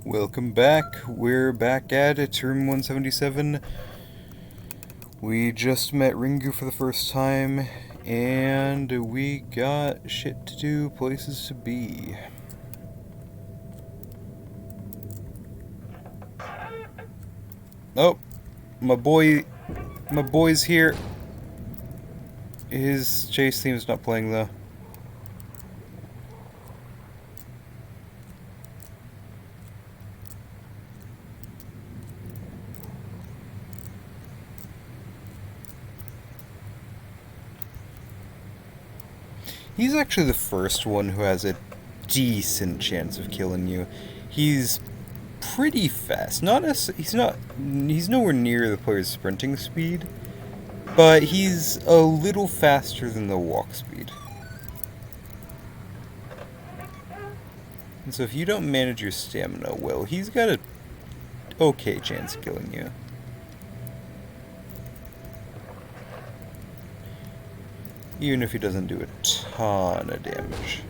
Welcome back. We're back at it, room 177. We just met Ringu for the first time, and we got shit to do, places to be. Oh, my boy's here. His chase theme's not playing though. He's actually the first one who has a decent chance of killing you. He's pretty fast. He's nowhere near the player's sprinting speed, but he's a little faster than the walk speed. And so if you don't manage your stamina well, he's got a okay chance of killing you. Even if he doesn't do a ton of damage.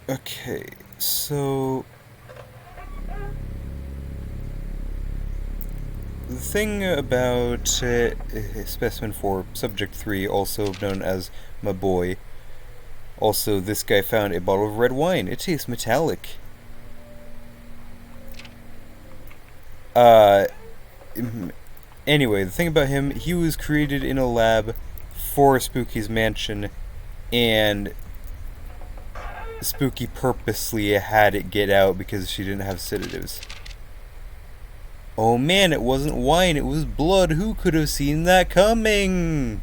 Okay, so the thing about Specimen 4, Subject 3, also known as my boy, also this guy found a bottle of red wine. It tastes metallic. Anyway, the thing about him, he was created in a lab for Spooky's mansion, and Spooky purposely had it get out because she didn't have sedatives. Oh man, it wasn't wine, it was blood. Who could have seen that coming?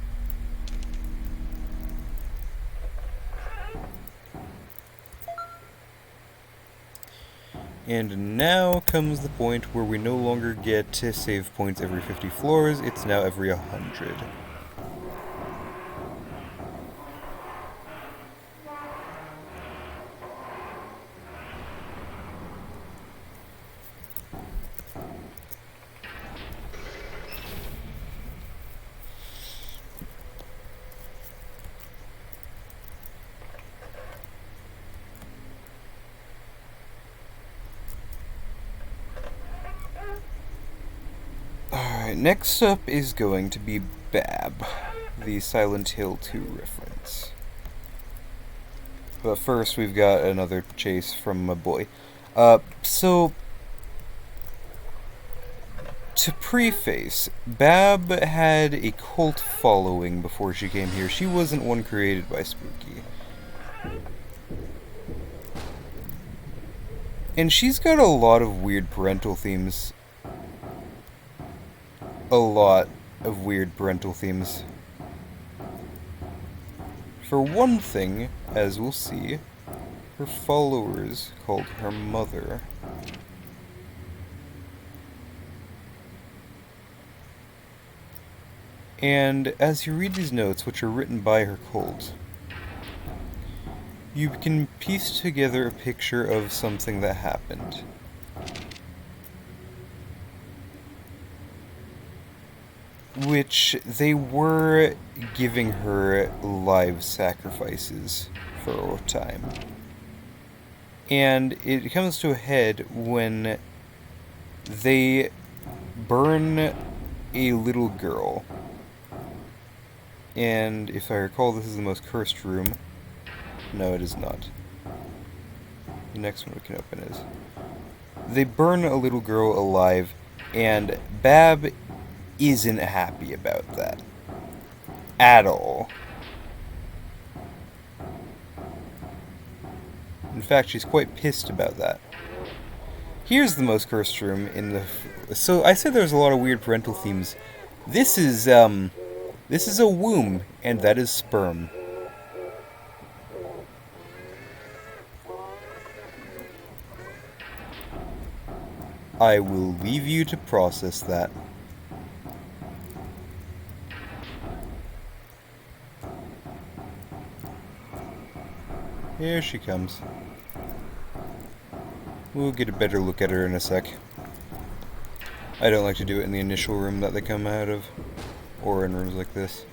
And now comes the point where we no longer get to save points every 50 floors, it's now every 100. Alright, next up is going to be Bab, the Silent Hill 2 reference. But first, we've got another chase from my boy. So, to preface, Bab had a cult following before she came here. She wasn't one created by Spooky. And she's got a lot of weird parental themes. A lot of weird parental themes. For one thing, as we'll see, her followers called her mother. And as you read these notes, which are written by her cult, you can piece together a picture of something that happened. Which they were giving her live sacrifices for a time. And it comes to a head when they burn a little girl. And if I recall, this is the most cursed room. No, it is not. The next one we can open is. They burn a little girl alive, and Bab isn't happy about that. At all. In fact, she's quite pissed about that. Here's the most cursed room in the... So, I said there's a lot of weird parental themes. This is a womb, and that is sperm. I will leave you to process that. Here she comes. We'll get a better look at her in a sec. I don't like to do it in the initial room that they come out of, or in rooms like this.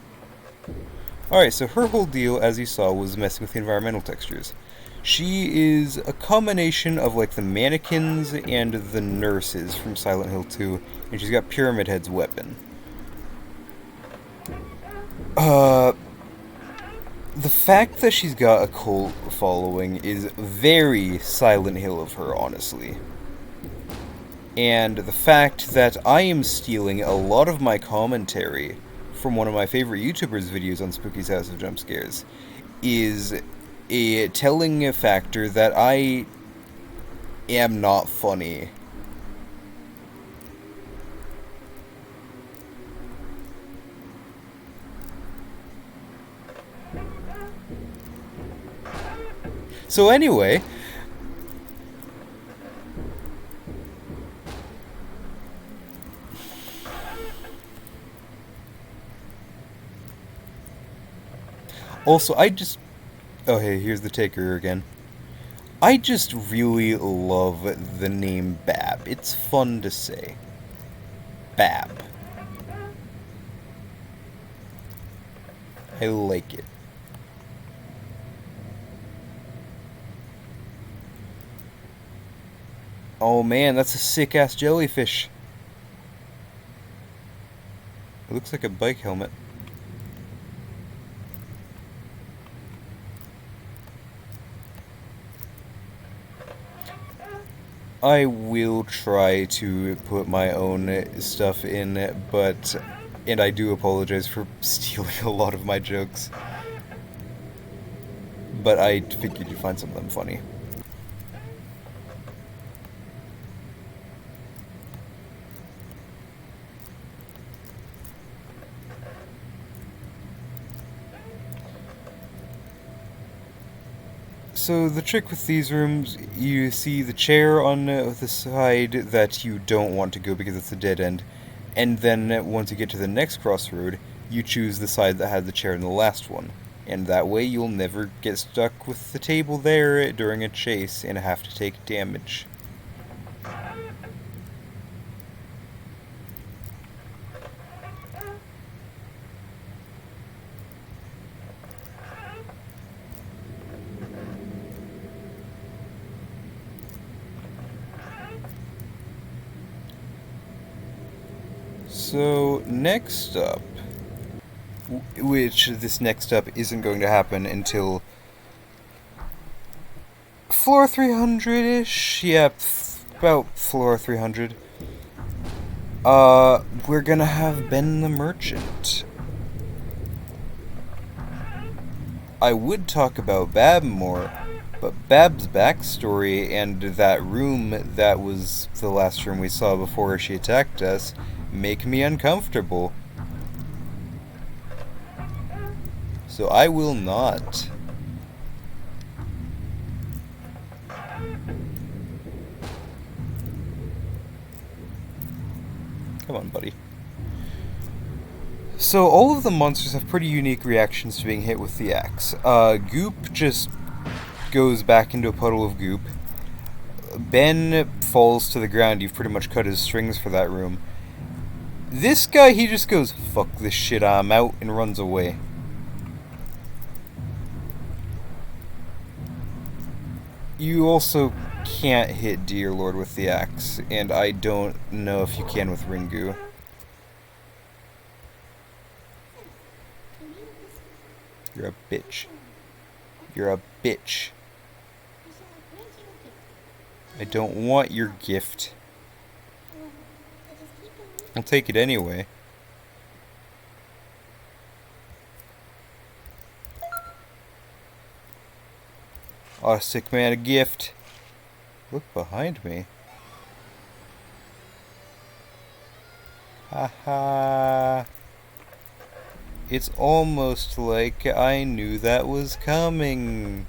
Alright, so her whole deal, as you saw, was messing with the environmental textures. She is a combination of, like, the mannequins and the nurses from Silent Hill 2, and she's got Pyramid Head's weapon. The fact that she's got a cult following is very Silent Hill of her, honestly. And the fact that I am stealing a lot of my commentary from one of my favorite YouTubers' videos on Spooky's House of Jump Scares is a telling factor that I am not funny. So anyway, also oh hey, here's the taker again. I just really love the name Bab. It's fun to say. Bab. I like it. Oh man, that's a sick-ass jellyfish. It looks like a bike helmet. I will try to put my own stuff in, and I do apologize for stealing a lot of my jokes. But I figured you'd find some of them funny. So the trick with these rooms, you see the chair on the side that you don't want to go because it's a dead end, and then once you get to the next crossroad, you choose the side that had the chair in the last one, and that way you'll never get stuck with the table there during a chase and have to take damage. So, next up, which this next up isn't going to happen until floor 300-ish? Yeah, about floor 300. We're gonna have Ben the Merchant. I would talk about Bab more, but Bab's backstory and that room that was the last room we saw before she attacked us make me uncomfortable. So I will not. Come on, buddy. So all of the monsters have pretty unique reactions to being hit with the axe. Goop just goes back into a puddle of goop. Ben falls to the ground. You've pretty much cut his strings for that room. This guy, he just goes, "Fuck this shit, I'm out," and runs away. You also can't hit Dear Lord with the axe, and I don't know if you can with Ringu. You're a bitch. You're a bitch. I don't want your gift. I'll take it anyway. Oh, sick man, a gift. Look behind me. Haha. It's almost like I knew that was coming.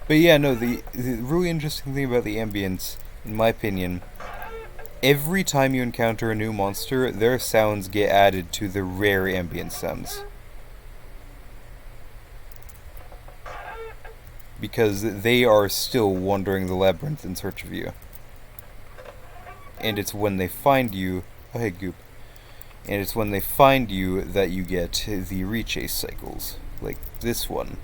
But yeah, no, the really interesting thing about the ambience, in my opinion, every time you encounter a new monster, their sounds get added to the rare ambient sounds. Because they are still wandering the labyrinth in search of you. And it's when they find you... Oh, hey, Goop. And it's when they find you that you get the rechase cycles. Like this one.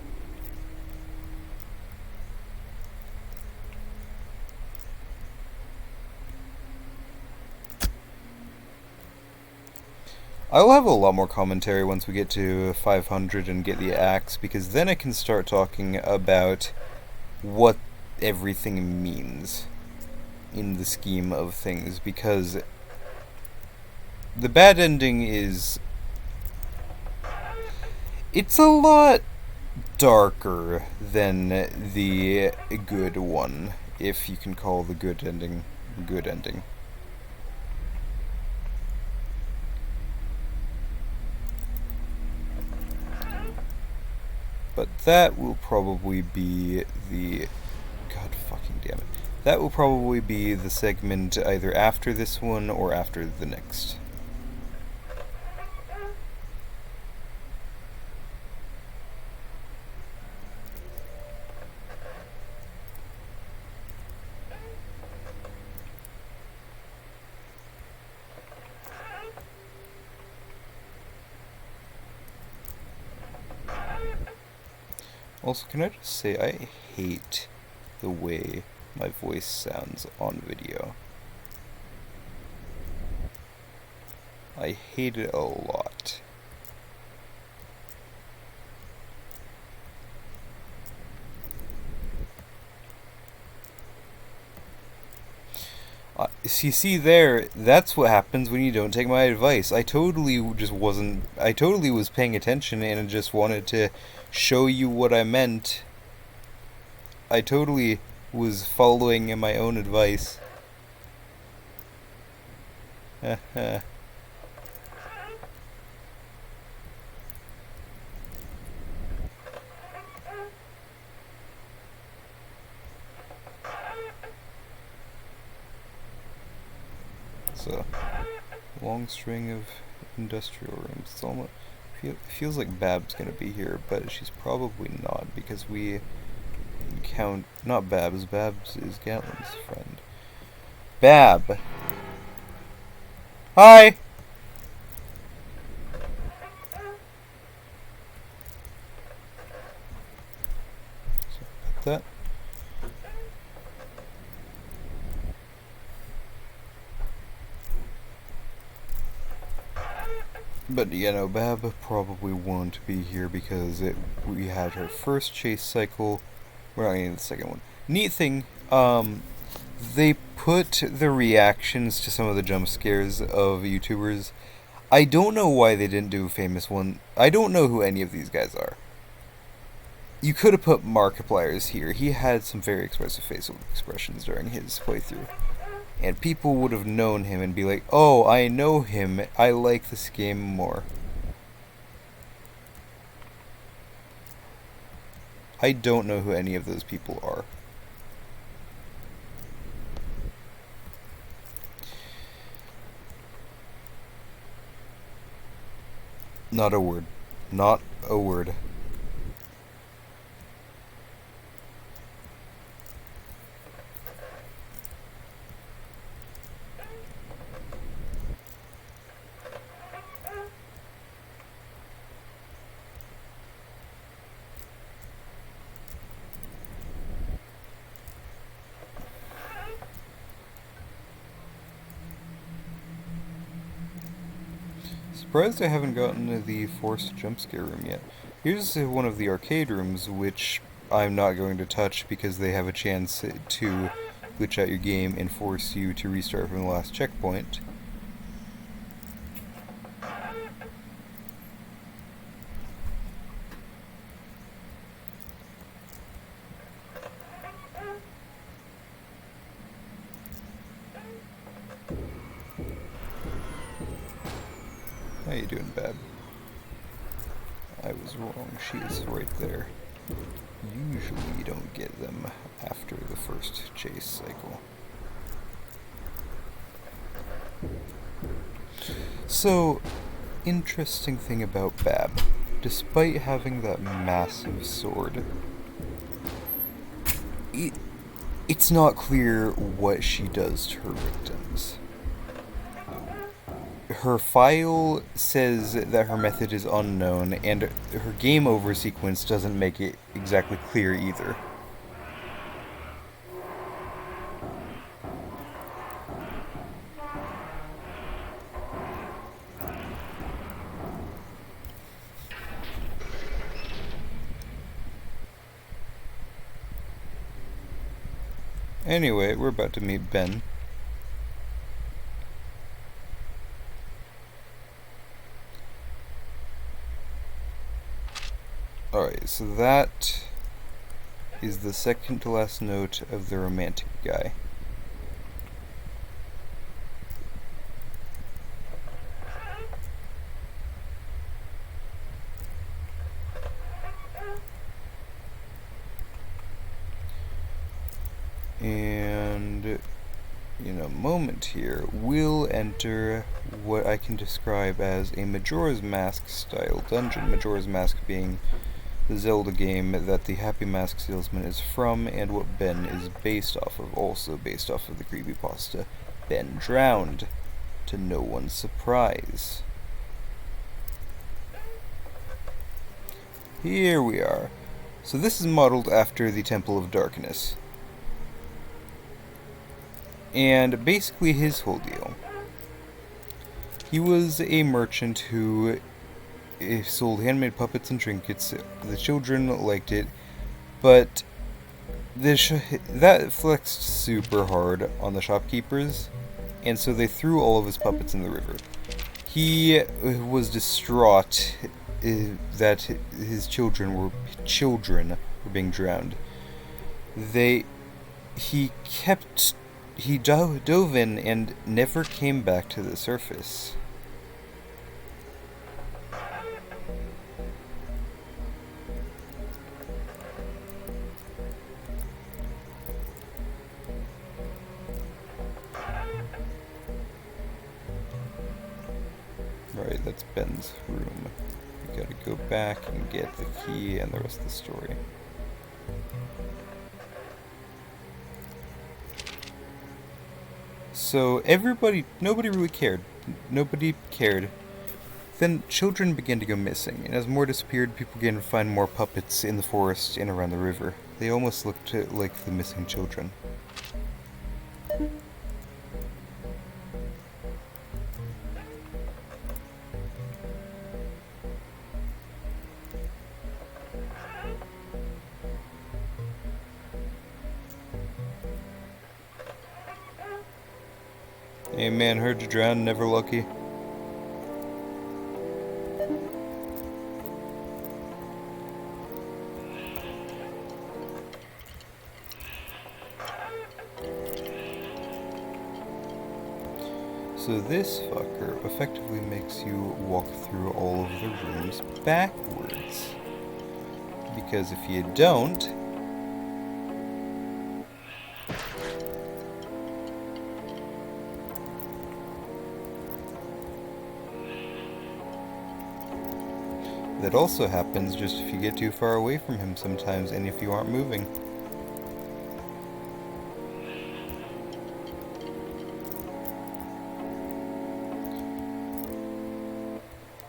I'll have a lot more commentary once we get to 500 and get the axe, because then I can start talking about what everything means in the scheme of things, because the bad ending is... it's a lot darker than the good one, if you can call the good ending good ending. But that will probably be the... God fucking damn it. That will probably be the segment either after this one or after the next. Also, can I just say, I hate the way my voice sounds on video. I hate it a lot. See there, that's what happens when you don't take my advice. I totally was paying attention and just wanted to show you what I meant. I totally was following my own advice. So, long string of industrial rooms. It's almost feels like Bab's gonna be here, but she's probably not, because we count not Babs. Babs is Gatlin's friend. Bab. Hi. So, that. But, you know, Bab probably won't be here because we had her first chase cycle. We're not getting the second one. Neat thing, they put the reactions to some of the jump scares of YouTubers. I don't know why they didn't do a famous one. I don't know who any of these guys are. You could have put Markiplier's here. He had some very expressive facial expressions during his playthrough. And people would have known him and be like, oh, I know him, I like this game more. I don't know who any of those people are. Not a word. Not a word. Surprised I haven't gotten to the forced jump scare room yet. Here's one of the arcade rooms, which I'm not going to touch because they have a chance to glitch out your game and force you to restart from the last checkpoint. How you doing, Bab? I was wrong. She is right there. Usually you don't get them after the first chase cycle. So, interesting thing about Bab. Despite having that massive sword, it's not clear what she does to her victims. Her file says that her method is unknown, and her game over sequence doesn't make it exactly clear either. Anyway, we're about to meet Ben. Alright, so that is the second to last note of the romantic guy. And in a moment here, we'll enter what I can describe as a Majora's Mask style dungeon. Majora's Mask being the Zelda game that the Happy Mask Salesman is from, and what Ben is based off of, also based off of the creepypasta Ben Drowned, to no one's surprise. Here we are. So this is modeled after the Temple of Darkness. And basically his whole deal. He was a merchant who sold handmade puppets and trinkets. The children liked it, but that flexed super hard on the shopkeepers, and so they threw all of his puppets in the river. He was distraught that his children were being drowned. He dove in and never came back to the surface. Right, that's Ben's room. We gotta go back and get the key and the rest of the story. So nobody really cared. Nobody cared. Then children began to go missing, and as more disappeared, people began to find more puppets in the forest and around the river. They almost looked like the missing children. Hey man, heard you drown, never lucky. So this fucker effectively makes you walk through all of the rooms backwards. Because if you don't, that also happens just if you get too far away from him sometimes, and if you aren't moving.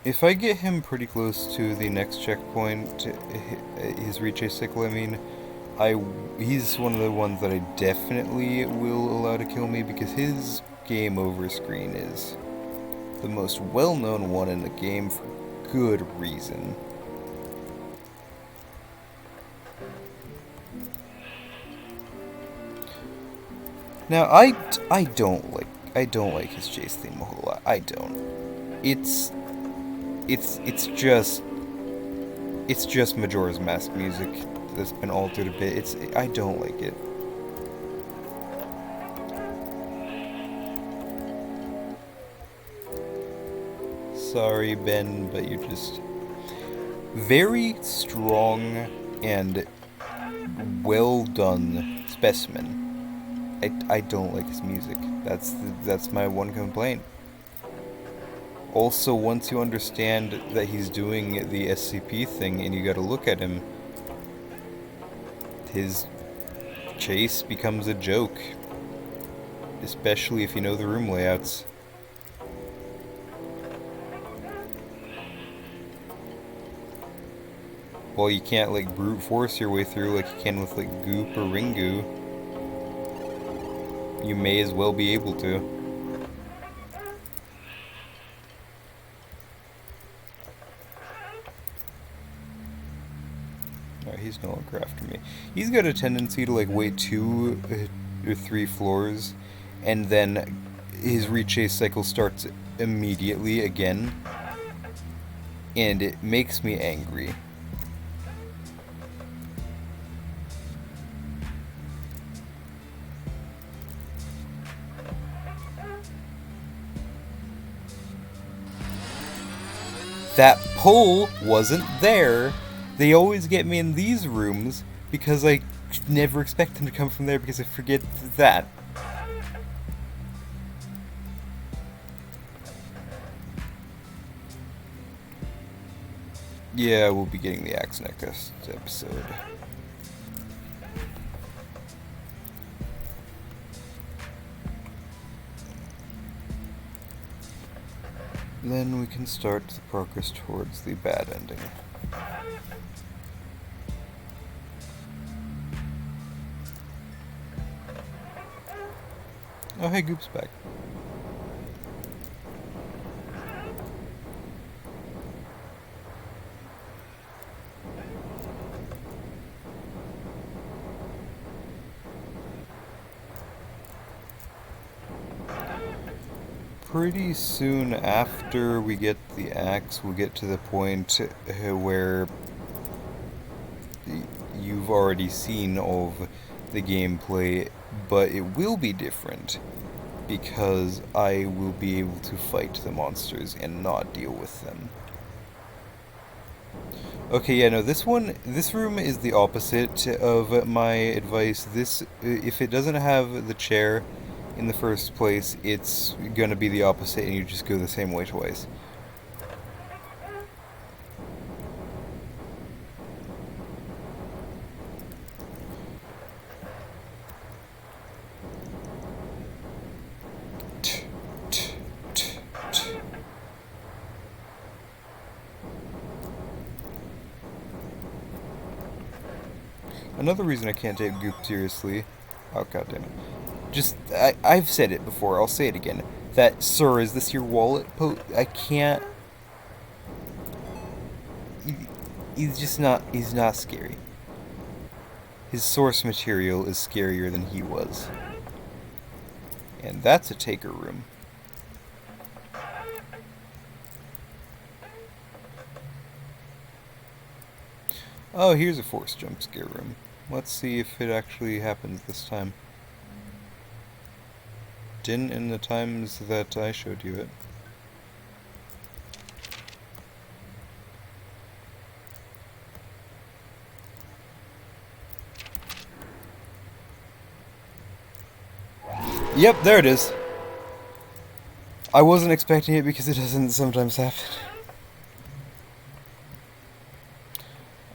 If I get him pretty close to the next checkpoint, his reach cycle, I mean, he's one of the ones that I definitely will allow to kill me, because his game over screen is the most well-known one in the game for good reason. Now, I don't like his chase theme a whole lot. I don't. It's just Majora's Mask music that's been altered a bit. I don't like it. Sorry, Ben, but you're just very strong and well done specimen. I don't like his music. That's my one complaint. Also, once you understand that he's doing the SCP thing and you gotta look at him, his chase becomes a joke. Especially if you know the room layouts. Well, you can't, like, brute force your way through like you can with, like, Goop or Ringu. You may as well be able to. Alright, he's no longer after me. He's got a tendency to, like, wait 2 or 3 floors, and then his rechase cycle starts immediately again. And it makes me angry. That pull wasn't there. They always get me in these rooms because I never expect them to come from there because I forget that. Yeah, we'll be getting the axe next episode. Then we can start the progress towards the bad ending. Oh, hey, Goop's back. Pretty soon after we get the axe, we'll get to the point where you've already seen all of the gameplay, but it will be different because I will be able to fight the monsters and not deal with them. Okay, yeah, no, this room is the opposite of my advice. If it doesn't have the chair in the first place, it's gonna be the opposite and you just go the same way twice. Another reason I can't take Goop seriously, oh goddamn it, I've said it before, I'll say it again, that, sir, is this your wallet I can't, he's not scary. His source material is scarier than he was. And that's a taker room. Oh, here's a forced jump scare room. Let's see if it actually happens this time. Didn't in the times that I showed you it. Yep, there it is. I wasn't expecting it because it doesn't sometimes happen.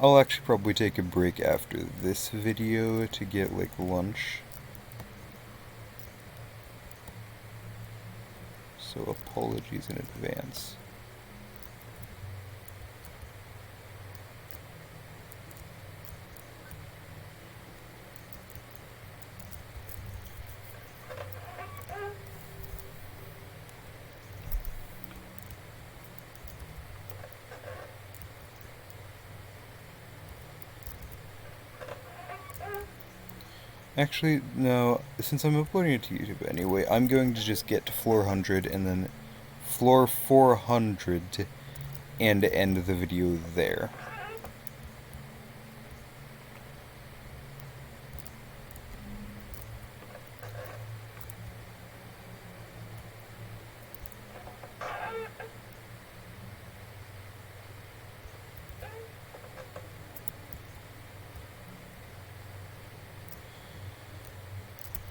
I'll actually probably take a break after this video to get, like, lunch. So apologies in advance. Actually, no, since I'm uploading it to YouTube anyway, I'm going to just get to floor 100 and then floor 400 and end the video there.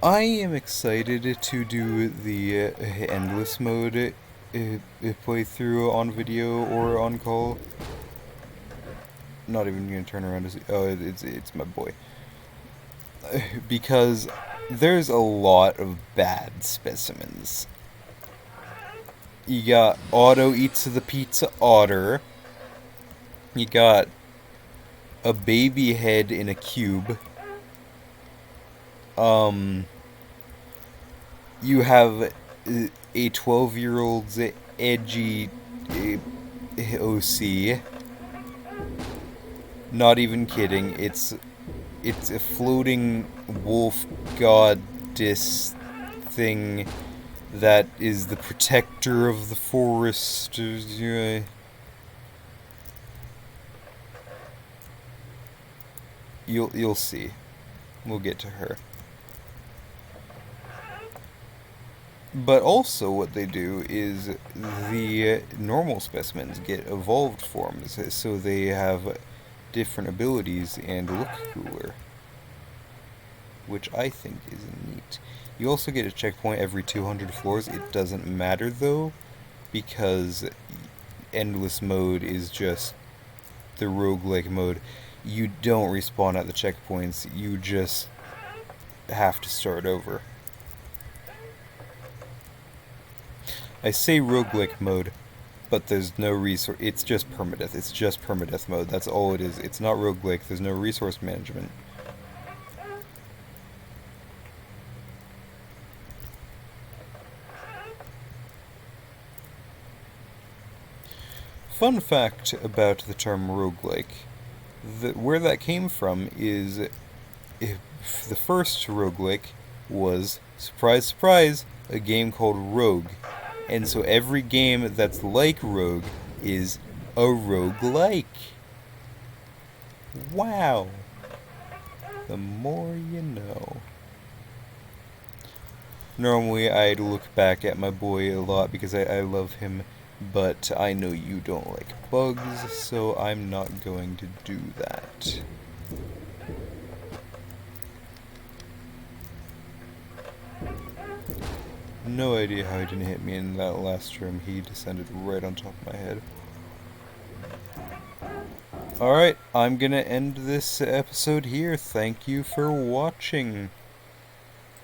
I am excited to do the endless mode playthrough on video or on call. Not even gonna turn around to see. Oh, it's my boy. Because there's a lot of bad specimens. You got Otto Eats the Pizza Otter. You got a baby head in a cube. You have a 12-year-old's edgy OC. Not even kidding. It's a floating wolf goddess thing that is the protector of the forest. You'll see. We'll get to her. But also what they do is the normal specimens get evolved forms, so they have different abilities and look cooler, which I think is neat. You also get a checkpoint every 200 floors. It doesn't matter though, because endless mode is just the roguelike mode. You don't respawn at the checkpoints, you just have to start over. I say roguelike mode, but there's no resource. It's just permadeath. It's just permadeath mode. That's all it is. It's not roguelike. There's no resource management. Fun fact about the term roguelike. Where that came from is the first roguelike was, surprise, surprise, a game called Rogue. And so every game that's like Rogue is a roguelike. Wow. The more you know. Normally I'd look back at my boy a lot because I love him, but I know you don't like bugs, so I'm not going to do that. No idea how he didn't hit me in that last room. He descended right on top of my head. Alright, I'm gonna end this episode here. Thank you for watching.